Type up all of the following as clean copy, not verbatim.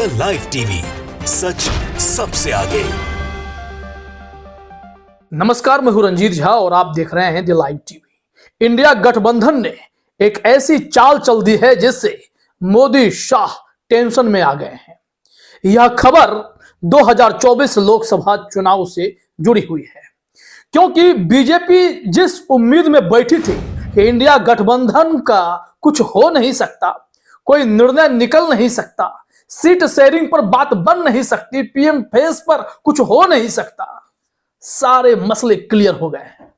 The live TV, सच सबसे आगे। नमस्कार, मैं हूं रंजीत झा और आप देख रहे हैं द लाइव टीवी। इंडिया गठबंधन ने एक ऐसी चाल चल दी है जिससे मोदी शाह टेंशन में आ गए हैं। यह खबर 2024 लोकसभा चुनाव से जुड़ी हुई है, क्योंकि बीजेपी जिस उम्मीद में बैठी थी कि इंडिया गठबंधन का कुछ हो नहीं सकता, कोई निर्णय निकल नहीं सकता, सीट शेयरिंग पर बात बन नहीं सकती, पीएम फेस पर कुछ हो नहीं सकता, सारे मसले क्लियर हो गए हैं।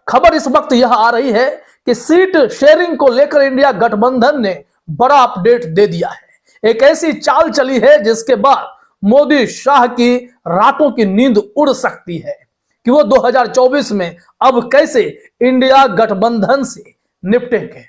खबर इस वक्त यह आ रही है कि सीट शेयरिंग को लेकर इंडिया गठबंधन ने बड़ा अपडेट दे दिया है। एक ऐसी चाल चली है जिसके बाद मोदी शाह की रातों की नींद उड़ सकती है कि वो 2024 में अब कैसे इंडिया गठबंधन से निपटेंगे।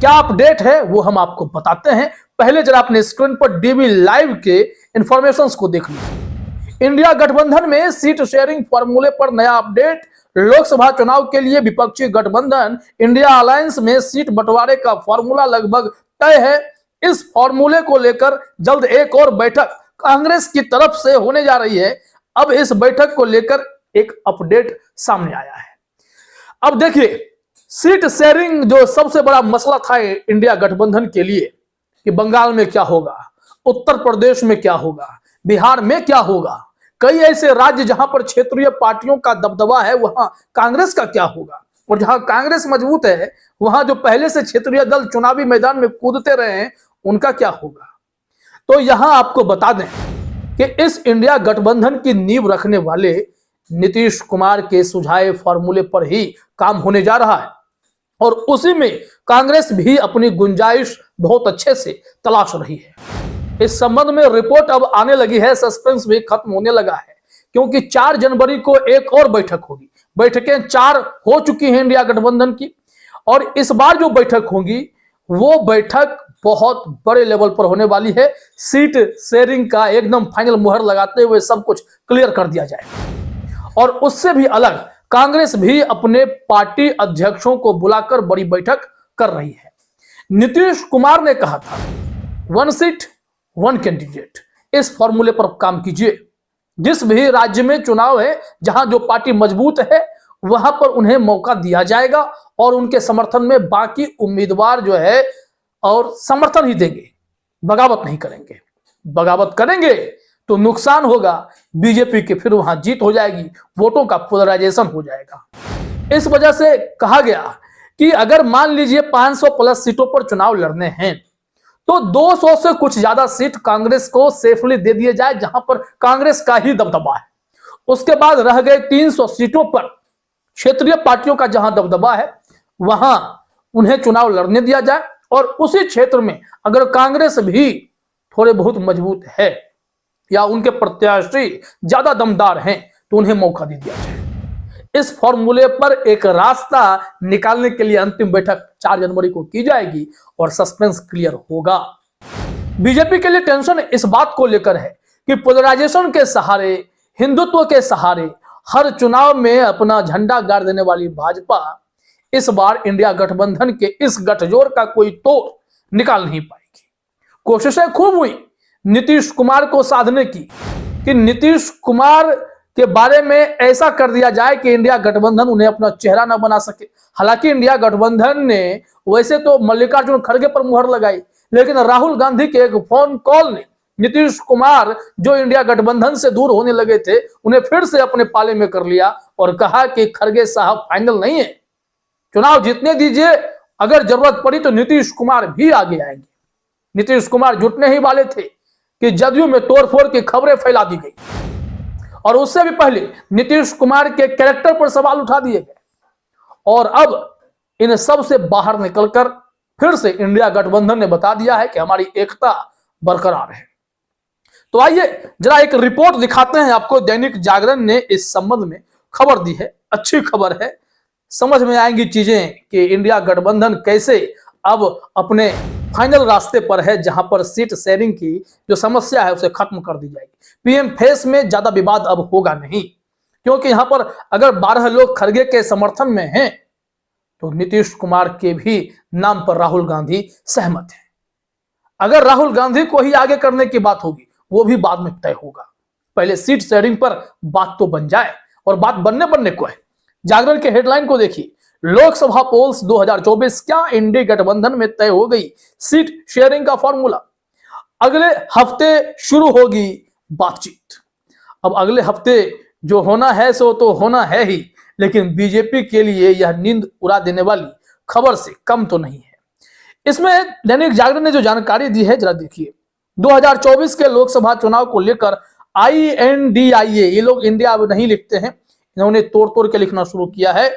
क्या अपडेट है वो हम आपको बताते हैं। पहले जरा अपने स्क्रीन पर डीवी लाइव के इंफॉर्मेशंस को देख लीजिए। इंडिया गठबंधन में सीट शेयरिंग फॉर्मूले पर नया अपडेट। लोकसभा चुनाव के लिए विपक्षी गठबंधन इंडिया अलायंस में सीट बंटवारे का फॉर्मूला लगभग तय है। इस फॉर्मूले को लेकर जल्द एक और बैठक कांग्रेस की तरफ से होने जा रही है। अब इस बैठक को लेकर एक अपडेट सामने आया है। अब देखिए, सीट शेयरिंग जो सबसे बड़ा मसला था इंडिया गठबंधन के लिए कि बंगाल में क्या होगा, उत्तर प्रदेश में क्या होगा, बिहार में क्या होगा, कई ऐसे राज्य जहां पर क्षेत्रीय पार्टियों का दबदबा है वहां कांग्रेस का क्या होगा, और जहां कांग्रेस मजबूत है वहां जो पहले से क्षेत्रीय दल चुनावी मैदान में कूदते रहे हैं उनका क्या होगा। तो यहां आपको बता दें कि इस इंडिया गठबंधन की नींव रखने वाले नीतीश कुमार के सुझाए फॉर्मूले पर ही काम होने जा रहा है, और उसी में कांग्रेस भी अपनी गुंजाइश बहुत अच्छे से तलाश रही है। इस संबंध में रिपोर्ट अब आने लगी है, सस्पेंस भी खत्म होने लगा है, क्योंकि 4 जनवरी को एक और बैठक होगी। बैठकें 4 हो चुकी हैं इंडिया गठबंधन की, और इस बार जो बैठक होगी वो बैठक बहुत बड़े लेवल पर होने वाली है। सीट शेयरिंग का एकदम फाइनल मुहर लगाते हुए सब कुछ क्लियर कर दिया जाएगा, और उससे भी अलग कांग्रेस भी अपने पार्टी अध्यक्षों को बुलाकर बड़ी बैठक कर रही है। नीतीश कुमार ने कहा था 1 सीट 1 कैंडिडेट, इस फॉर्मूले पर काम कीजिए। जिस भी राज्य में चुनाव है, जहां जो पार्टी मजबूत है वहां पर उन्हें मौका दिया जाएगा, और उनके समर्थन में बाकी उम्मीदवार जो है और समर्थन ही देंगे, बगावत नहीं करेंगे। बगावत करेंगे तो नुकसान होगा बीजेपी के, फिर वहां जीत हो जाएगी, वोटों का पोलराइजेशन हो जाएगा। इस वजह से कहा गया कि अगर मान लीजिए 500 प्लस सीटों पर चुनाव लड़ने हैं तो 200 से कुछ ज्यादा सीट कांग्रेस को सेफली दे दिए जाए, जहां पर कांग्रेस का ही दबदबा है। उसके बाद रह गए 300 सीटों पर क्षेत्रीय पार्टियों का जहां दबदबा है वहां उन्हें चुनाव लड़ने दिया जाए, और उसी क्षेत्र में अगर कांग्रेस भी थोड़े बहुत मजबूत है या उनके प्रत्याशी ज्यादा दमदार हैं तो उन्हें मौका दे दिया जाए। इस फॉर्मूले पर एक रास्ता निकालने के लिए अंतिम बैठक 4 जनवरी को की जाएगी और सस्पेंस क्लियर होगा। बीजेपी के लिए टेंशन इस बात को लेकर है कि पोलराइजेशन के सहारे, हिंदुत्व के सहारे हर चुनाव में अपना झंडा गाड़ देने वाली भाजपा इस बार इंडिया गठबंधन के इस गठजोड़ का कोई तोड़ निकाल नहीं पाएगी। कोशिशें खूब हुई नीतीश कुमार को साधने की कि नीतीश कुमार के बारे में ऐसा कर दिया जाए कि इंडिया गठबंधन उन्हें अपना चेहरा न बना सके। हालांकि इंडिया गठबंधन ने वैसे तो मल्लिकार्जुन खड़गे पर मुहर लगाई, लेकिन राहुल गांधी के एक फोन कॉल ने नीतीश कुमार जो इंडिया गठबंधन से दूर होने लगे थे उन्हें फिर से अपने पाले में कर लिया और कहा कि खड़गे साहब फाइनल नहीं है, चुनाव जीतने दीजिए, अगर जरूरत पड़ी तो नीतीश कुमार भी आगे आएंगे। नीतीश कुमार जुटने ही वाले थे कि जदयू में तोड़फोड़ की खबरें फैला दी गई, और उससे भी पहले नीतीश कुमार के कैरेक्टर पर सवाल उठा दिए गए, और अब इन सब से बाहर निकलकर फिर से इंडिया गठबंधन ने बता दिया है कि हमारी एकता बरकरार है। तो आइए जरा एक रिपोर्ट दिखाते हैं आपको। दैनिक जागरण ने इस संबंध में खबर दी है, अच्छी खबर है, समझ में आएंगी चीजें कि इंडिया गठबंधन कैसे अब अपने फाइनल रास्ते पर है, जहां पर सीट शेयरिंग की जो समस्या है उसे खत्म कर दी जाएगी। पीएम फेस में ज्यादा विवाद अब होगा नहीं, क्योंकि यहां पर अगर 12 लोग खड़गे के समर्थन में हैं तो नीतीश कुमार के भी नाम पर राहुल गांधी सहमत हैं। अगर राहुल गांधी को ही आगे करने की बात होगी वो भी बाद में तय होगा। पहले सीट शेयरिंग पर बात तो बन जाए, और बात बनने को है। जागरण के हेडलाइन को देखिए, लोकसभा पोल्स 2024, क्या इंडी गठबंधन में तय हो गई सीट शेयरिंग का फॉर्मूला। अगले हफ्ते शुरू होगी बातचीत। अब अगले हफ्ते जो होना है सो तो होना है ही, लेकिन बीजेपी के लिए यह नींद उड़ा देने वाली खबर से कम तो नहीं है। इसमें दैनिक जागरण ने जो जानकारी दी है जरा देखिए। 2024 के लोकसभा चुनाव को लेकर INDIA, ये लोग इंडिया अब नहीं लिखते हैं, इन्होंने तोड़ के लिखना शुरू किया है।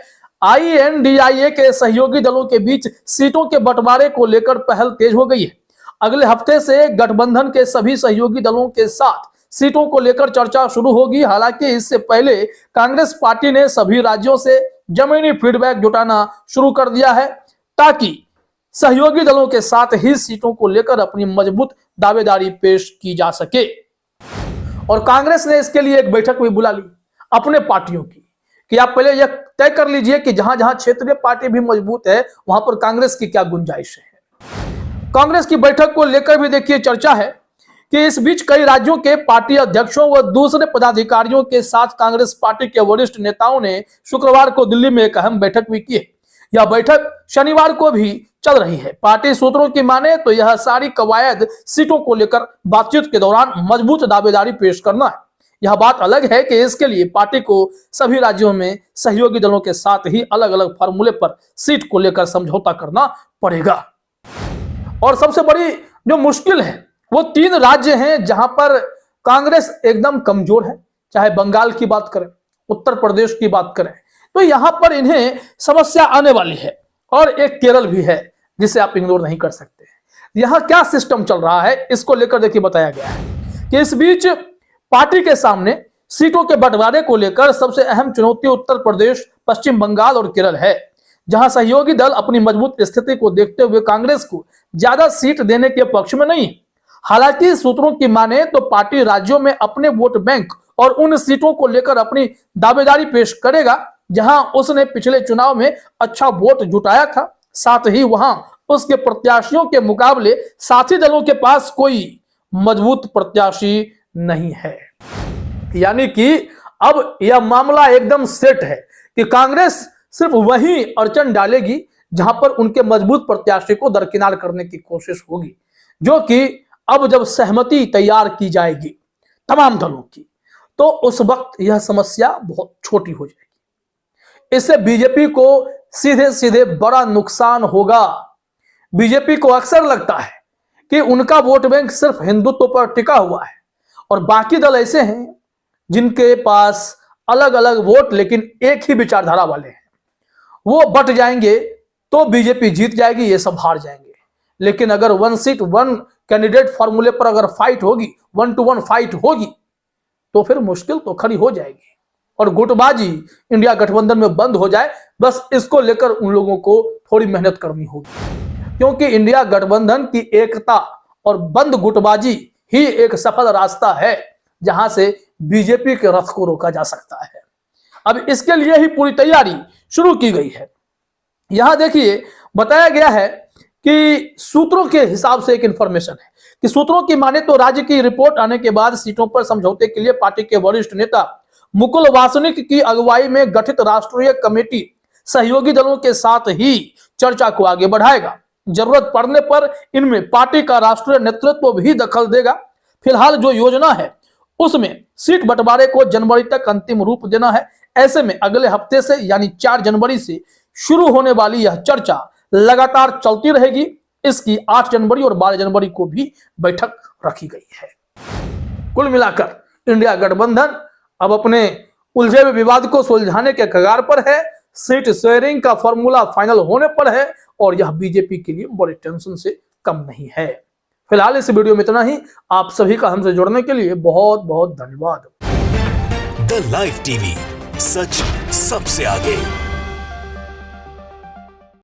INDIA के सहयोगी दलों के बीच सीटों के बंटवारे को लेकर पहल तेज हो गई है। अगले हफ्ते से गठबंधन के सभी सहयोगी दलों के साथ सीटों को लेकर चर्चा शुरू होगी। हालांकि इससे पहले कांग्रेस पार्टी ने सभी राज्यों से जमीनी फीडबैक जुटाना शुरू कर दिया है, ताकि सहयोगी दलों के साथ ही सीटों को लेकर अपनी मजबूत दावेदारी पेश की जा सके। और कांग्रेस ने इसके लिए एक बैठक भी बुला ली अपने पार्टियों की, कि आप पहले यह तय कर लीजिए कि जहां जहां क्षेत्रीय पार्टी भी मजबूत है वहां पर कांग्रेस की क्या गुंजाइश है। कांग्रेस की बैठक को लेकर भी देखिए चर्चा है कि इस बीच कई राज्यों के पार्टी अध्यक्षों व दूसरे पदाधिकारियों के साथ कांग्रेस पार्टी के वरिष्ठ नेताओं ने शुक्रवार को दिल्ली में एक अहम बैठक भी की है। यह बैठक शनिवार को भी चल रही है। पार्टी सूत्रों की माने तो यह सारी कवायद सीटों को लेकर बातचीत के दौरान मजबूत दावेदारी पेश करना है। यह बात अलग है कि इसके लिए पार्टी को सभी राज्यों में सहयोगी दलों के साथ ही अलग अलग फॉर्मूले पर सीट को लेकर समझौता करना पड़ेगा। और सबसे बड़ी जो मुश्किल है वो 3 राज्य हैं जहां पर कांग्रेस एकदम कमजोर है। चाहे बंगाल की बात करें, उत्तर प्रदेश की बात करें, तो यहां पर इन्हें समस्या आने वाली है। और एक केरल भी है जिसे आप इग्नोर नहीं कर सकते। यहां क्या सिस्टम चल रहा है इसको लेकर देखिए बताया गया है कि इस बीच पार्टी के सामने सीटों के बंटवारे को लेकर सबसे अहम चुनौती उत्तर प्रदेश, पश्चिम बंगाल और केरल है, जहां सहयोगी दल अपनी मजबूत स्थिति को देखते हुए कांग्रेस को ज्यादा सीट देने के पक्ष में नहीं। हालांकि सूत्रों की माने तो पार्टी राज्यों में अपने वोट बैंक और उन सीटों को लेकर अपनी दावेदारी पेश करेगा जहां उसने पिछले चुनाव में अच्छा वोट जुटाया था। साथ ही वहां उसके प्रत्याशियों के मुकाबले साथी दलों के पास कोई मजबूत प्रत्याशी नहीं है। यानी कि अब यह मामला एकदम सेट है कि कांग्रेस सिर्फ वही अड़चन डालेगी जहां पर उनके मजबूत प्रत्याशी को दरकिनार करने की कोशिश होगी, जो कि अब जब सहमति तैयार की जाएगी तमाम दलों की, तो उस वक्त यह समस्या बहुत छोटी हो जाएगी। इससे बीजेपी को सीधे सीधे बड़ा नुकसान होगा। बीजेपी को अक्सर लगता है कि उनका वोट बैंक सिर्फ हिंदुत्व पर टिका हुआ है, और बाकी दल ऐसे हैं जिनके पास अलग अलग वोट लेकिन एक ही विचारधारा वाले हैं। वो बट जाएंगे तो बीजेपी जीत जाएगी, ये सब हार जाएंगे। लेकिन अगर 1 सीट 1 कैंडिडेट फॉर्मूले पर अगर फाइट होगी, 1 to 1 फाइट होगी, तो फिर मुश्किल तो खड़ी हो जाएगी और गुटबाजी इंडिया गठबंधन में बंद हो जाए। बस इसको लेकर उन लोगों को थोड़ी मेहनत करनी होगी, क्योंकि इंडिया गठबंधन की एकता और बंद गुटबाजी ही एक सफल रास्ता है जहां से बीजेपी के रथ को रोका जा सकता है। अब इसके लिए ही पूरी तैयारी शुरू की गई है। यहां देखिए बताया गया है कि सूत्रों के हिसाब से एक इंफॉर्मेशन है कि सूत्रों की माने तो राज्य की रिपोर्ट आने के बाद सीटों पर समझौते के लिए पार्टी के वरिष्ठ नेता मुकुल वासनिक की अगुवाई में गठित राष्ट्रीय कमेटी सहयोगी दलों के साथ ही चर्चा को आगे बढ़ाएगा। जरूरत पड़ने पर इनमें पार्टी का राष्ट्रीय नेतृत्व भी दखल देगा। फिलहाल जो योजना है उसमें सीट बंटवारे को जनवरी तक अंतिम रूप देना है। ऐसे में अगले हफ्ते से यानी 4 जनवरी से शुरू होने वाली यह चर्चा लगातार चलती रहेगी। इसकी 8 जनवरी और 12 जनवरी को भी बैठक रखी गई है। कुल मिलाकर इंडिया गठबंधन अब अपने उलझे हुए विवाद को सुलझाने के कगार पर है। सीट शेयरिंग का फॉर्मूला फाइनल होने पर है और यह बीजेपी के लिए बड़े टेंशन से कम नहीं है। फिलहाल इस वीडियो में इतना ही। आप सभी का हमसे जुड़ने के लिए बहुत बहुत धन्यवाद। द लाइव टीवी, सच सबसे आगे।